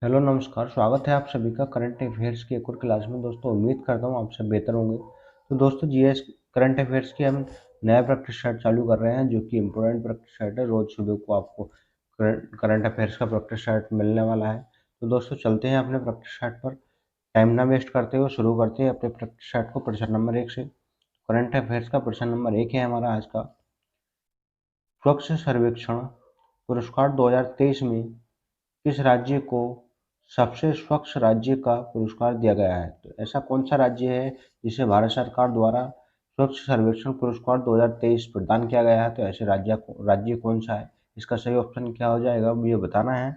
Hello नमस्कार, स्वागत है आप सभी का करंट अफेयर्स की एक और क्लास में। दोस्तों उम्मीद करता हूँ आप सब बेहतर होंगे। तो दोस्तों जीएस करंट अफेयर्स की हम नया प्रैक्टिस सेट चालू कर रहे हैं, जो कि इम्पोर्टेंट प्रैक्टिस सेट है। रोज सुबह को आपको करंट अफेयर्स का प्रैक्टिस सेट मिलने वाला है। तो दोस्तों चलते हैं अपने प्रैक्टिस सेट पर, टाइम ना वेस्ट करते हुए शुरू करते हैं अपने प्रैक्टिस सेट को प्रश्न नंबर 1 से। करंट अफेयर्स का प्रश्न नंबर 1 है हमारा आज का, स्वच्छ सर्वेक्षण पुरस्कार 2023 में किस राज्य को सबसे स्वच्छ राज्य का पुरस्कार दिया गया है? तो ऐसा कौन सा राज्य है जिसे भारत सरकार द्वारा स्वच्छ सर्वेक्षण पुरस्कार 2023 प्रदान किया गया है? तो ऐसे राज्य कौन सा है? इसका सही ऑप्शन क्या हो जाएगा ये बताना है।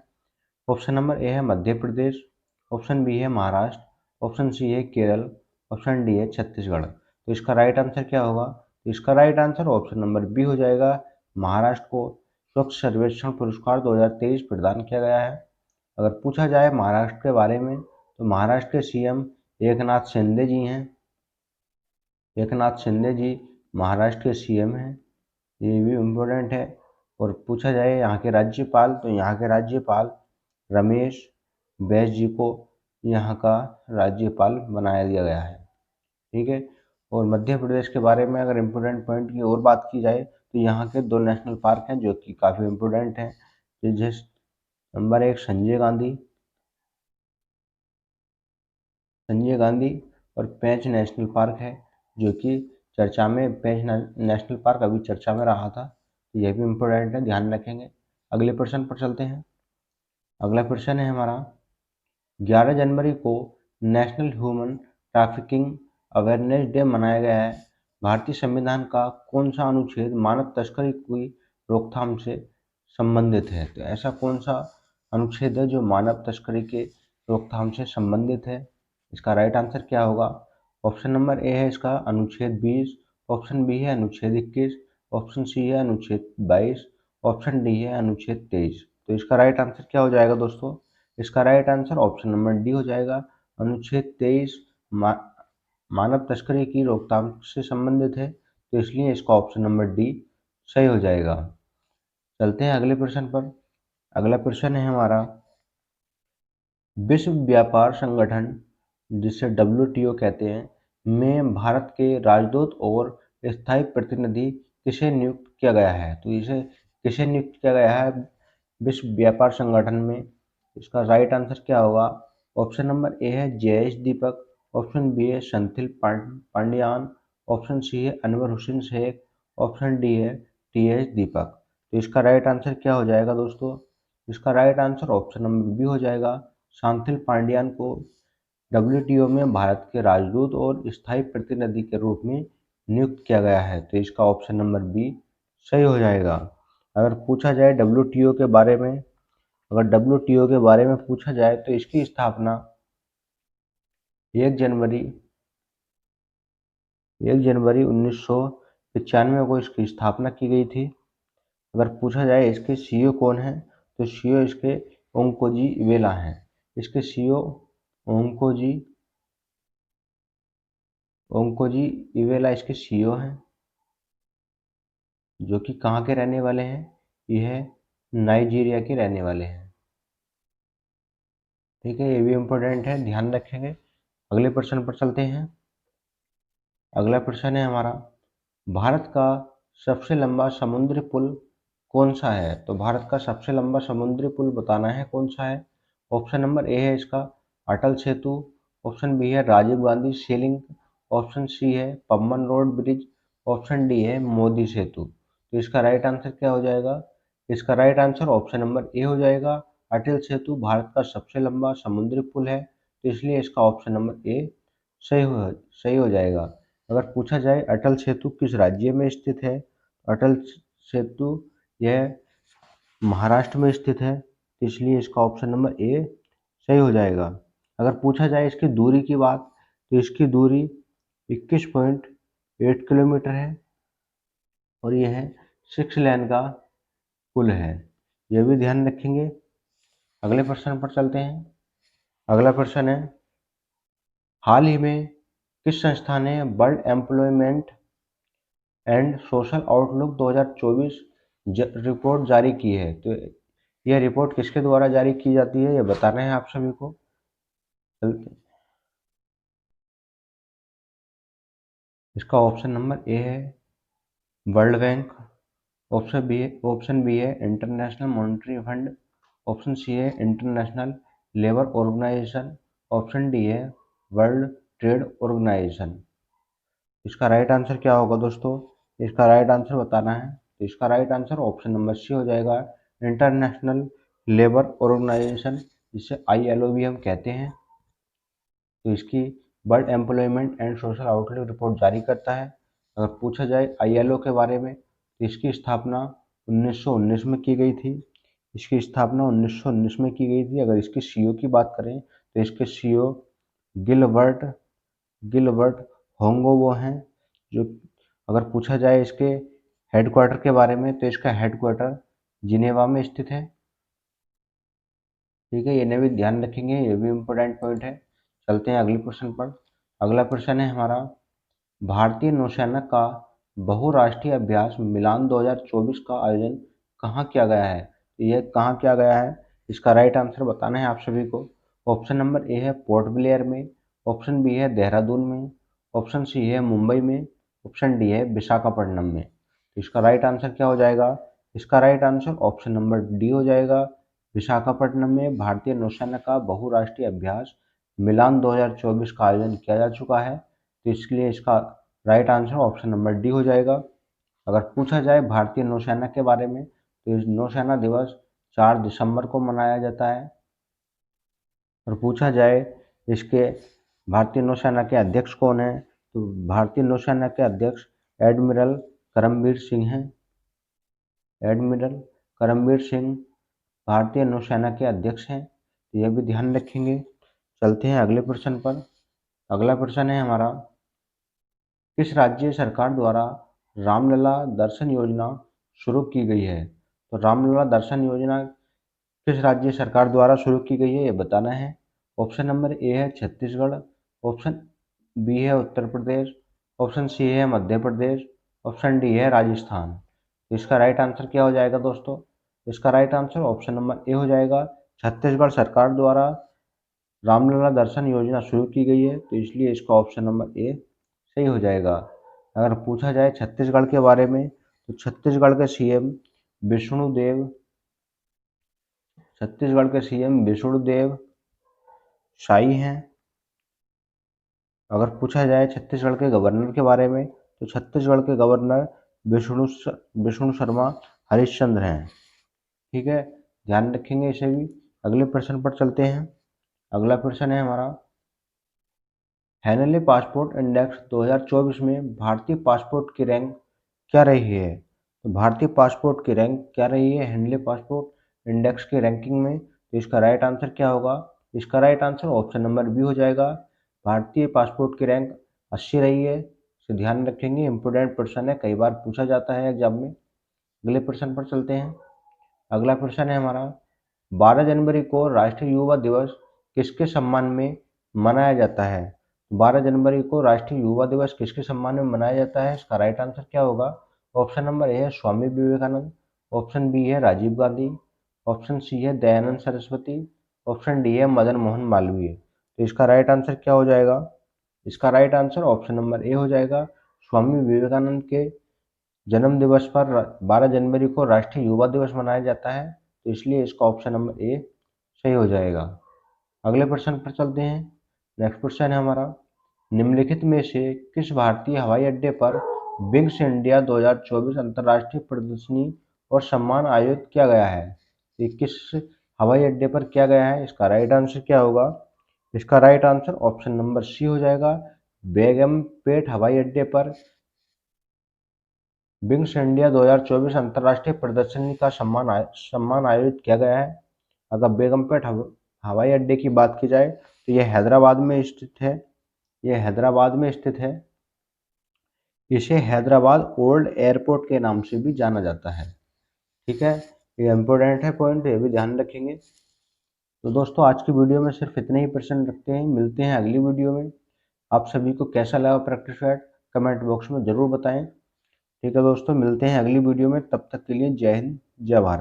ऑप्शन नंबर ए है मध्य प्रदेश, ऑप्शन बी है महाराष्ट्र, ऑप्शन सी है केरल, ऑप्शन डी है छत्तीसगढ़। तो इसका राइट आंसर क्या होगा? तो इसका right answer option number B हो जाएगा। महाराष्ट्र को स्वच्छ सर्वेक्षण पुरस्कार 2023 प्रदान किया गया है। अगर पूछा जाए महाराष्ट्र के बारे में, तो महाराष्ट्र के सीएम एकनाथ शिंदे जी हैं। एकनाथ शिंदे जी महाराष्ट्र के सीएम हैं, ये भी इम्पोर्टेंट है। और पूछा जाए यहाँ के राज्यपाल, तो यहाँ के राज्यपाल रमेश बैस जी को यहाँ का राज्यपाल बनाया दिया गया है। ठीक है। और मध्य प्रदेश के बारे में अगर इम्पोर्टेंट पॉइंट की और बात की जाए, तो यहाँ के 2 नेशनल पार्क हैं जो कि काफ़ी इम्पोर्टेंट हैं। जिस नंबर 1 संजय गांधी और पेंच नेशनल पार्क है, जो कि चर्चा में, पेंच नेशनल पार्क अभी चर्चा में रहा था। यह भी इम्पोर्टेंट है, ध्यान रखेंगे। अगले प्रश्न पर चलते हैं। अगला प्रश्न है हमारा, 11 जनवरी को national human trafficking awareness day मनाया गया है। भारतीय संविधान का कौन सा अनुच्छेद मानव तस्करी की रोकथाम से संबंधित है? तो ऐसा कौन सा अनुच्छेद है जो मानव तस्करी के रोकथाम से संबंधित है? इसका राइट आंसर क्या होगा? ऑप्शन नंबर ए है इसका अनुच्छेद 20, ऑप्शन बी है अनुच्छेद 21, ऑप्शन सी है अनुच्छेद 22, ऑप्शन डी है अनुच्छेद 23। तो इसका राइट आंसर क्या हो जाएगा दोस्तों? इसका right answer option number D हो जाएगा। अनुच्छेद 23 मानव तस्करी की रोकथाम से संबंधित है, तो इसलिए इसका ऑप्शन नंबर डी सही हो जाएगा। चलते हैं अगले प्रश्न पर। अगला प्रश्न है हमारा, विश्व व्यापार संगठन, जिसे WTO कहते हैं, में भारत के राजदूत और स्थायी प्रतिनिधि किसे नियुक्त किया गया है? तो इसे किसे नियुक्त किया गया है विश्व व्यापार संगठन में? इसका राइट आंसर क्या होगा? ऑप्शन नंबर ए है JS दीपक, ऑप्शन बी है संथिल पांडियान, ऑप्शन सी है अनवर हुसैन शेख, ऑप्शन डी है TS दीपक। तो इसका राइट आंसर क्या हो जाएगा दोस्तों? इसका right answer option number B हो जाएगा। सांथिल पांडियान को WTO में भारत के राजदूत और स्थायी प्रतिनिधि के रूप में नियुक्त किया गया है, तो इसका ऑप्शन नंबर बी सही हो जाएगा। अगर पूछा जाए WTO के बारे में, अगर WTO के बारे में पूछा जाए, तो इसकी स्थापना 1 जनवरी 1995 को इसकी स्थापना की गई थी। अगर पूछा जाए इसके CEO कौन है, तो CEO इसके ओंकोजी इवेला हैं। इसके CEO ओंकोजी ओंकोजी इवेला इसके CEO हैं, जो कि कहाँ के रहने वाले हैं? यह नाइजीरिया के रहने वाले हैं। ठीक है, ये भी इम्पोर्टेंट है, ध्यान रखेंगे। अगले प्रश्न पर चलते हैं। अगला प्रश्न है हमारा, भारत का सबसे लंबा समुद्री पुल कौन सा है? तो भारत का सबसे लंबा समुद्री पुल बताना है कौन सा है। ऑप्शन नंबर ए है इसका अटल सेतु, ऑप्शन बी है राजीव गांधी सी लिंक, ऑप्शन सी है Pamban road bridge, option D है मोदी सेतु। तो इसका राइट आंसर क्या हो जाएगा? इसका राइट आंसर ऑप्शन नंबर ए हो जाएगा। अटल सेतु भारत का सबसे लंबा समुद्री पुल है, तो इसलिए इसका ऑप्शन नंबर ए सही हो जाएगा। अगर पूछा जाए अटल सेतु किस राज्य में स्थित है, अटल सेतु यह महाराष्ट्र में स्थित है, तो इसलिए इसका ऑप्शन नंबर ए सही हो जाएगा। अगर पूछा जाए इसकी दूरी की बात, तो इसकी दूरी 21.8 किलोमीटर है और यह 6 लेन का पुल है, यह भी ध्यान रखेंगे। अगले प्रश्न पर चलते हैं। अगला प्रश्न है, हाल ही में किस संस्था ने world employment and social outlook 2024 report जारी की है? तो यह रिपोर्ट किसके द्वारा जारी की जाती है, ये बताना है आप सभी को। चलते, इसका ऑप्शन नंबर ए है वर्ल्ड बैंक, ऑप्शन बी है International Monetary Fund, option C है International labour Organization, option D है वर्ल्ड ट्रेड ऑर्गेनाइजेशन। इसका राइट आंसर क्या होगा दोस्तों, इसका राइट आंसर बताना है। तो इसका right answer option number C हो जाएगा, इंटरनेशनल लेबर ऑर्गेनाइजेशन, जिसे ILO भी हम कहते हैं। तो इसकी world employment and social outlook report जारी करता है। अगर पूछा जाए ILO के बारे में, तो इसकी स्थापना 1919 में की गई थी। इसकी स्थापना 1919 में की गई थी। अगर इसके CEO की बात करें, तो इसके CEO गिलबर्ट गिलबर्ट होंगोवो हैं। जो, अगर पूछा जाए इसके हेडक्वार्टर के बारे में, तो इसका हेडक्वार्टर जिनेवा में स्थित है। ठीक है, इन्हें भी ध्यान रखेंगे, ये भी इम्पोर्टेंट पॉइंट है। चलते हैं अगले प्रश्न पर। अगला प्रश्न है हमारा, भारतीय नौसेना का बहुराष्ट्रीय अभ्यास मिलान 2024 का आयोजन कहाँ किया गया है। यह कहाँ किया गया है, इसका राइट आंसर बताना है आप सभी को। ऑप्शन नंबर ए है पोर्ट ब्लेयर में, ऑप्शन बी है देहरादून में, ऑप्शन सी है मुंबई में, ऑप्शन डी है विशाखापट्टनम में। तो इसका राइट आंसर क्या हो जाएगा, इसका right answer option number D हो जाएगा। विशाखापट्टनम में भारतीय नौसेना का बहुराष्ट्रीय अभ्यास मिलान 2024 का आयोजन किया जा चुका है। तो इसके लिए इसका right answer option number D हो जाएगा। अगर पूछा जाए भारतीय नौसेना के बारे में, तो इस नौसेना दिवस 4 दिसंबर को मनाया जाता है। और पूछा जाए इसके भारतीय नौसेना के अध्यक्ष कौन है, तो भारतीय नौसेना के अध्यक्ष एडमिरल करमबीर सिंह हैं। एडमिरल करमबीर सिंह भारतीय नौसेना के अध्यक्ष हैं, तो यह भी ध्यान रखेंगे। चलते हैं अगले प्रश्न पर। अगला प्रश्न है हमारा, किस राज्य सरकार द्वारा रामलला दर्शन योजना शुरू की गई है। तो रामलला दर्शन योजना किस राज्य सरकार द्वारा शुरू की गई है, ये बताना है। ऑप्शन नंबर ए है छत्तीसगढ़, ऑप्शन बी है उत्तर प्रदेश, ऑप्शन सी है मध्य प्रदेश, ऑप्शन डी है राजस्थान। तो इसका राइट आंसर क्या हो जाएगा दोस्तों, इसका राइट आंसर ऑप्शन नंबर ए हो जाएगा। छत्तीसगढ़ सरकार द्वारा रामलला दर्शन योजना शुरू की गई है, तो इसलिए इसका ऑप्शन नंबर ए सही हो जाएगा। अगर पूछा जाए छत्तीसगढ़ के बारे में, तो छत्तीसगढ़ के CM विष्णुदेव छत्तीसगढ़ के CM विष्णुदेव साई हैं। अगर पूछा जाए छत्तीसगढ़ के गवर्नर के बारे में, तो छत्तीसगढ़ के गवर्नर विष्णु शर्मा हरिश्चंद्र हैं। ठीक है, ध्यान रखेंगे इसे भी। अगले प्रश्न पर चलते हैं। अगला प्रश्न है हमारा, हेनले पासपोर्ट इंडेक्स 2024 में भारतीय पासपोर्ट की रैंक क्या रही है। तो भारतीय पासपोर्ट की रैंक क्या रही है हेनले पासपोर्ट इंडेक्स की रैंकिंग में। तो इसका राइट आंसर क्या होगा, इसका right answer option number B हो जाएगा। भारतीय पासपोर्ट की रैंक 80 रही है। इसे ध्यान रखेंगे, इंपोर्टेंट प्रश्न है, कई बार पूछा जाता है एग्जाम में। अगले प्रश्न पर चलते हैं। अगला प्रश्न है हमारा, 12 जनवरी को राष्ट्रीय युवा दिवस किसके सम्मान में मनाया जाता है। 12 जनवरी को राष्ट्रीय युवा दिवस किसके सम्मान में मनाया जाता है, इसका राइट आंसर क्या होगा। ऑप्शन नंबर ए है स्वामी विवेकानंद, ऑप्शन बी है राजीव गांधी, ऑप्शन सी है दयानंद सरस्वती, ऑप्शन डी है मदन मोहन मालवीय। तो इसका राइट आंसर क्या हो जाएगा, इसका राइट आंसर ऑप्शन नंबर ए हो जाएगा। स्वामी विवेकानंद के जन्म दिवस पर 12 जनवरी को राष्ट्रीय युवा दिवस मनाया जाता है, तो इसलिए इसका ऑप्शन नंबर ए सही हो जाएगा। अगले प्रश्न पर चलते हैं। नेक्स्ट क्वेश्चन है हमारा, निम्नलिखित में से किस भारतीय हवाई अड्डे पर विंग्स इंडिया 2024 अंतर्राष्ट्रीय प्रदर्शनी और सम्मान आयोजित किया गया है। ये किस हवाई अड्डे पर किया गया है, इसका राइट आंसर क्या होगा, इसका right answer option number C हो जाएगा। बेगमपेट हवाई अड्डे पर विंग्स इंडिया 2024 अंतर्राष्ट्रीय प्रदर्शनी का सम्मान आयोजित किया गया है। अगर बेगमपेट हवाई अड्डे की बात की जाए, तो यह हैदराबाद में स्थित है। यह हैदराबाद में स्थित है। इसे हैदराबाद ओल्ड एयरपोर्ट के नाम से भी जाना जाता है। ठीक है, ये इम्पोर्टेंट है पॉइंट, ये भी ध्यान रखेंगे। तो दोस्तों आज की वीडियो में सिर्फ इतने ही प्रश्न रखते हैं, मिलते हैं अगली वीडियो में। आप सभी को कैसा लगा प्रैक्टिस सेट कमेंट बॉक्स में ज़रूर बताएं। ठीक है दोस्तों, मिलते हैं अगली वीडियो में, तब तक के लिए जय हिंद जय भारत।